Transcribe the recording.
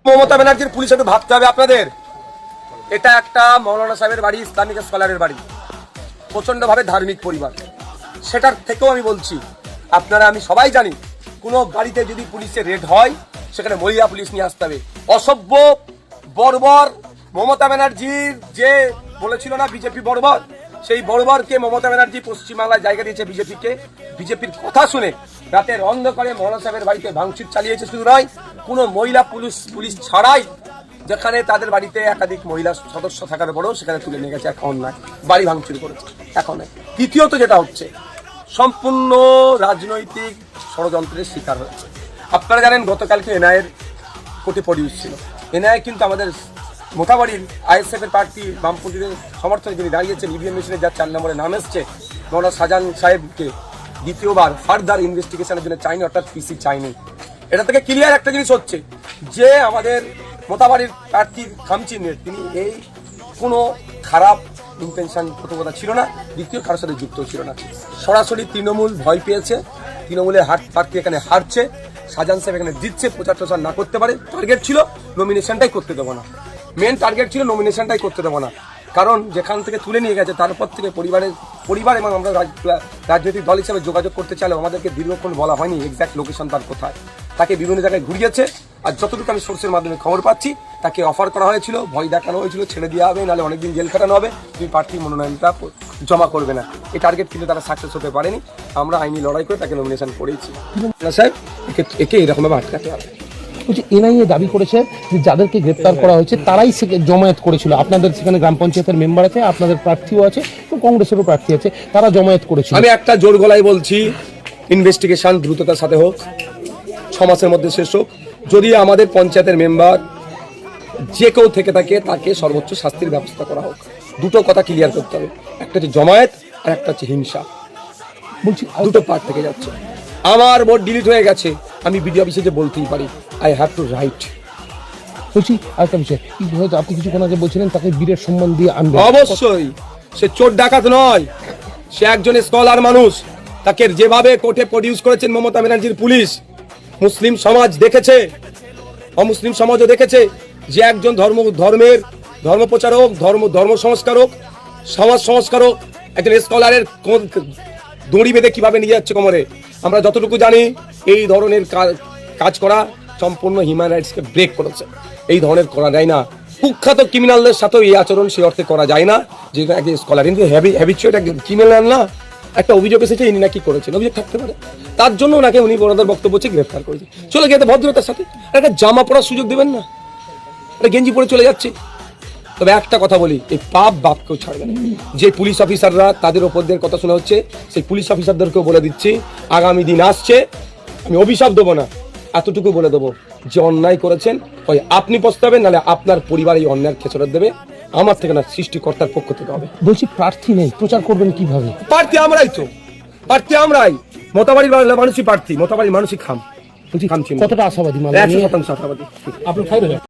মমতা ব্যানার্জির পুলিশ একটু ভাবতে হবে আপনাদের। এটা একটা মৌলানা সাহেবের বাড়ি, ইসলামিক স্কলারের বাড়ি, প্রচন্ডভাবে ধার্মিক পরিবার। সেটার থেকেও আমি বলছি, আপনারা আমি সবাই জানি, কোনো বাড়িতে যদি পুলিশের রেড হয় সেখানে মহিলা পুলিশ নিয়ে আসতে হবে। অসভ্য বর্বর মমতা ব্যানার্জির যে বলেছিল না বিজেপি বর্বর, সেই বর্বরকে মমতা ব্যানার্জি পশ্চিমবাংলায় জায়গা দিয়েছে বিজেপিকে। বিজেপির কথা শুনে রাতের অন্ধকারে মৌলানা সাহেবের বাড়িতে ভাঙচুর চালিয়েছে। শুধু নয়, কোনো মহিলা পুলিশ ছাড়াই যেখানে তাদের বাড়িতে একাধিক মহিলা সদস্য থাকার পরেও সেখানে তুলে নিয়ে গেছে। এখন নয়, বাড়ি ভাঙচুর করেছে এখন। দ্বিতীয়ত যেটা হচ্ছে, সম্পূর্ণ রাজনৈতিক ষড়যন্ত্রের শিকার হচ্ছে। আপনারা জানেন গতকালকে এনআইয়ের কোর্টে প্রডিউস ছিল। এনআই কিন্তু আমাদের মোটাবাড়ির আইএসএফ এর প্রার্থী বামপন্থীদের সমর্থনে যিনি দাঁড়িয়েছেন, ইভিএম মেশিনে যার 4 নম্বরে নাম এসছে, মৌলানা শাহজাহান সাহেবকে দ্বিতীয়বার ফার্দার ইনভেস্টিগেশনের জন্য চাইনি, অর্থাৎ পিসি চাইনি। এটা থেকে ক্লিয়ার একটা জিনিস হচ্ছে যে আমাদের মোটাবাড়ির প্রার্থীর খামচিনের তিনি এই কোনো খারাপ ইন্টেনশন প্রথমতা ছিল না, দ্বিতীয় কারোর সাথে যুক্ত ছিল না। সরাসরি তৃণমূল ভয় পেয়েছে, তৃণমূলের প্রার্থী এখানে হারছে, শাহজাহান সাহেব এখানে জিতছে, প্রচার প্রচার না করতে পারে। টার্গেট ছিল নমিনেশনটাই করতে দেবো না, মেন টার্গেট ছিল নমিনেশনটাই করতে দেবো না। কারণ যেখান থেকে তুলে নিয়ে গেছে তারপর থেকে পরিবার এবং আমরা রাজনৈতিক দল হিসেবে যোগাযোগ করতে চাইলেও আমাদেরকে দীর্ঘক্ষণ বলা হয়নি এক্স্যাক্ট লোকেশন তার কোথায়। তাকে বিভিন্ন জায়গায় ঘুরিয়েছে, আর যতটুকু আমি সোর্সের মাধ্যমে খবর পাচ্ছি তাকে অফার করা হয়েছিল, ভয় দেখানো হয়েছিল, ছেড়ে দেওয়া হবে, নাহলে অনেকদিন জেল খাটানো হবে, তুমি প্রার্থী মনোনয়নটা জমা করবে না। এই টার্গেট কিন্তু তারা সাকসেস হতে পারেনি। আমরা আইনি লড়াই করে তাকে নমিনেশন করেছি। সাহেব একে এরকমভাবে আটকাতে হবে। এনআইএ দাবি করেছে যে যাদেরকে গ্রেপ্তার করা হয়েছে তারাই জমায়েত করেছিল। আপনাদের সেখানে গ্রাম পঞ্চায়েতের মেম্বার আছে, আপনাদের প্রার্থীও আছে, কংগ্রেসেরও প্রার্থী আছে, তারা জমায়েত করেছিল। আমি একটা জোর গলায় বলছি, ইনভেস্টিগেশন দ্রুততার সাথে হোক, 6 মাসের মধ্যে শেষ হোক। যদি আমাদের পঞ্চায়েতের মেম্বার যে কেউ থেকে থাকে তাকে সর্বোচ্চ শাস্তির ব্যবস্থা করা হোক। দুটো কথা ক্লিয়ার করতে হবে, একটা হচ্ছে জমায়েত আর একটা হচ্ছে হিংসা। বলছি দুটো পার্ট থেকে যাচ্ছে। আমার ভোট ডিলিট হয়ে গেছে, আমি বিডিও অফিসে যে বলতেই পারি, আই হ্যাভ টু রাইট। বলছি আরেকটা বিষয়, হয়তো আপনি কিছুক্ষণ আগে বলছিলেন তাকে বীরের সম্মান দিয়ে আনবে। অবশ্যই, সে চোর ডাকাত নয়, সে একজন স্কলার মানুষ। তাকে যেভাবে কোর্টে প্রডিউস করেছেন মমতা ব্যানার্জির পুলিশ, মুসলিম সমাজ দেখেছে, অমুসলিম সমাজও দেখেছে যে একজন ধর্ম প্রচারক, ধর্ম সংস্কারক, সমাজ সংস্কারক, একজন স্কলারের দড়ি বেঁধে কিভাবে নিয়ে যাচ্ছে কোমরে। আমরা যতটুকু জানি এই ধরনের কাজ করা সম্পূর্ণ হিউম্যান রাইটসকে ব্রেক করেছে। এই ধরনের করা যায় না। কুখ্যাত ক্রিমিনালদের সাথেও এই আচরণ সেই অর্থে করা যায় না যে একজন স্কলার কিন্তু হ্যাবিচুয়েট একজন ক্রিমিনাল না। একটা অভিযোগ এসেছে ইনি নাকি করেছেন, অভিযোগ থাকতে পারে, তার জন্য ওনাকে উনি ওনাদের বক্তব্য হচ্ছে গ্রেফতার করেছে। চলে গেছে ভদ্রতার সাথে, একটা জামা পরার সুযোগ দেবেন না, একটা গেঞ্জি পরে চলে যাচ্ছে। তবে একটা কথা বলি, এই বাপকেও ছাড়বে না। যে পুলিশ অফিসাররা তাদের ওপরদের কথা শোনা হচ্ছে, সেই পুলিশ অফিসারদেরকেও বলে দিচ্ছি, আগামী দিন আসছে, আমি অভিশাপ দেবো না, এতটুকু বলে দেবো যে অন্যায় করেছেন হয় আপনি পস্তাবেন, নাহলে আপনার পরিবার এই অন্যায়ের খেসারত দেবে। আমার থেকে না, সৃষ্টিকর্তার পক্ষ থেকে হবে। বলছি প্রার্থী নেই, প্রচার করবেন কিভাবে? প্রার্থী আমরাই। মোটাবাড়ির মানুষই প্রার্থী, মোটাবাড়ির মানুষই খামছি। কতটা আশাবাদী? 100% আশাবাদী। আপনার